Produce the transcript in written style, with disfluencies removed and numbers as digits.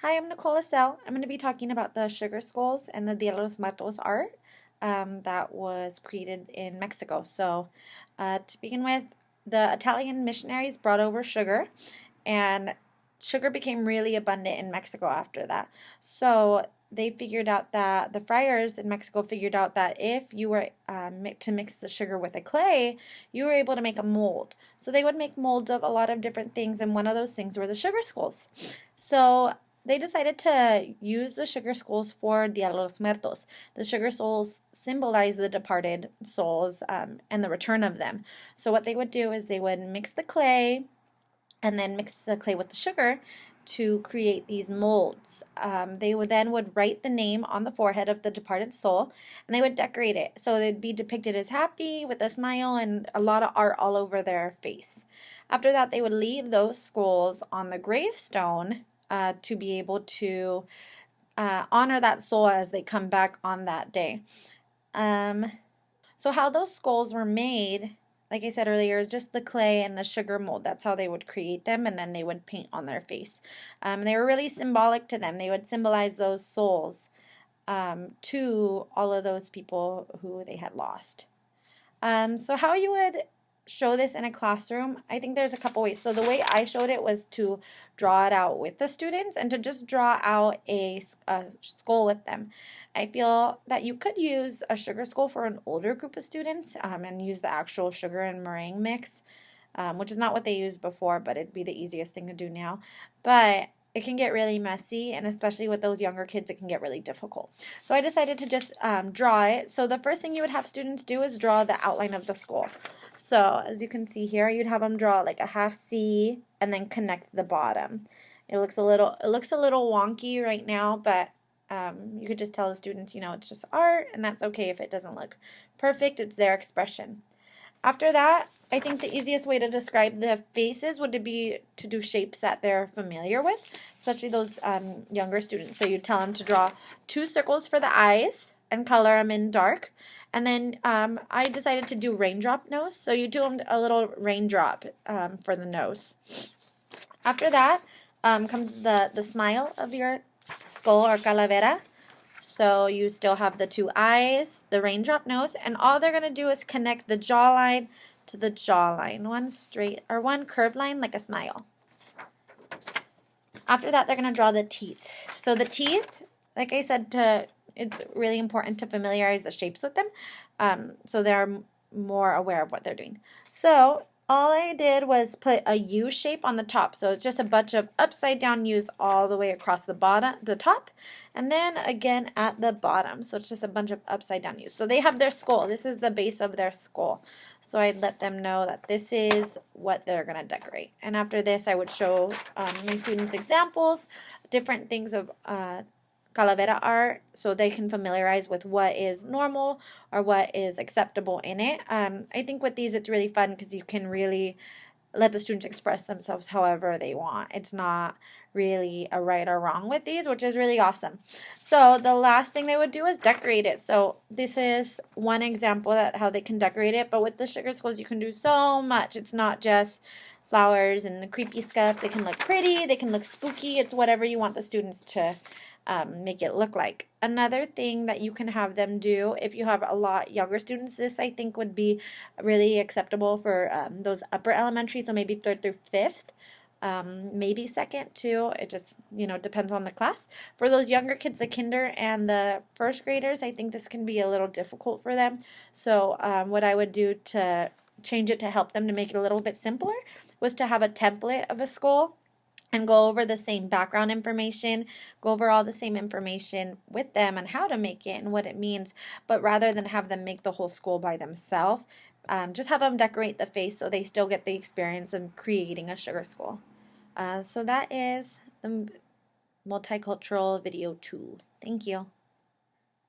Hi, I'm Nicole Sell. I'm going to be talking about the sugar skulls and the Dia de los Muertos art that was created in Mexico. To begin with, the Italian missionaries brought over sugar, and sugar became really abundant in Mexico after that. So, they figured out that the friars in Mexico figured out that if you were to mix the sugar with a clay, you were able to make a mold. So, they would make molds of a lot of different things, and one of those things were the sugar skulls. So, they decided to use the sugar skulls for Dia de los Muertos. The sugar skulls symbolize the departed souls and the return of them. So what they would do is they would mix the clay and then mix the clay with the sugar to create these molds. They would write the name on the forehead of the departed soul, and they would decorate it. So they'd be depicted as happy with a smile and a lot of art all over their face. After that, they would leave those skulls on the gravestone to be able to honor that soul as they come back on that day. So how those skulls were made, like I said earlier, is just the clay and the sugar mold. That's how they would create them, and then they would paint on their face. They were really symbolic to them. They would symbolize those souls to all of those people who they had lost. So how you would show this in a classroom, I think there's a couple ways. So the way I showed it was to draw it out with the students and to just draw out a skull with them. I feel that you could use a sugar skull for an older group of students and use the actual sugar and meringue mix, which is not what they used before, but it'd be the easiest thing to do now. But it can get really messy, and especially with those younger kids, it can get really difficult. So I decided to just draw it. So the first thing you would have students do is draw the outline of the skull. So as you can see here, you'd have them draw like a half C and then connect the bottom. It looks a little wonky right now, but you could just tell the students, it's just art, and that's okay if it doesn't look perfect. It's their expression. After that, I think the easiest way to describe the faces would be to do shapes that they're familiar with, especially those younger students. So you tell them to draw 2 circles for the eyes and color them in dark. And then I decided to do raindrop nose. So you do a little raindrop for the nose. After that comes the smile of your skull or calavera. So you still have the 2 eyes, the raindrop nose, and all they're going to do is connect the jawline to the jawline. One straight or one curved line like a smile. After that, they're going to draw the teeth. So the teeth, like I said, it's really important to familiarize the shapes with them so they're more aware of what they're doing. So all I did was put a U shape on the top. So it's just a bunch of upside down U's all the way across the top, and then again at the bottom. So it's just a bunch of upside down U's. So they have their skull. This is the base of their skull. So I'd let them know that this is what they're going to decorate. And after this, I would show my students examples, different things of calavera art, so they can familiarize with what is normal or what is acceptable in it. I think with these it's really fun because you can really let the students express themselves however they want. It's not really a right or wrong with these, which is really awesome. So the last thing they would do is decorate it. So this is one example of how they can decorate it, but with the sugar skulls you can do so much. It's not just flowers and the creepy stuff. They can look pretty, they can look spooky. It's whatever you want the students to make it look like. Another thing that you can have them do if you have a lot younger students, this I think would be really acceptable for those upper elementary, so maybe 3rd through 5th, maybe 2nd too. It just depends on the class. For those younger kids, the kinder and the 1st graders, I think this can be a little difficult for them. So what I would do to change it to help them to make it a little bit simpler was to have a template of a skull and go over the same background information, go over all the same information with them on how to make it and what it means, but rather than have them make the whole school by themselves, just have them decorate the face so they still get the experience of creating a sugar skull. So that is the multicultural video 2. Thank you.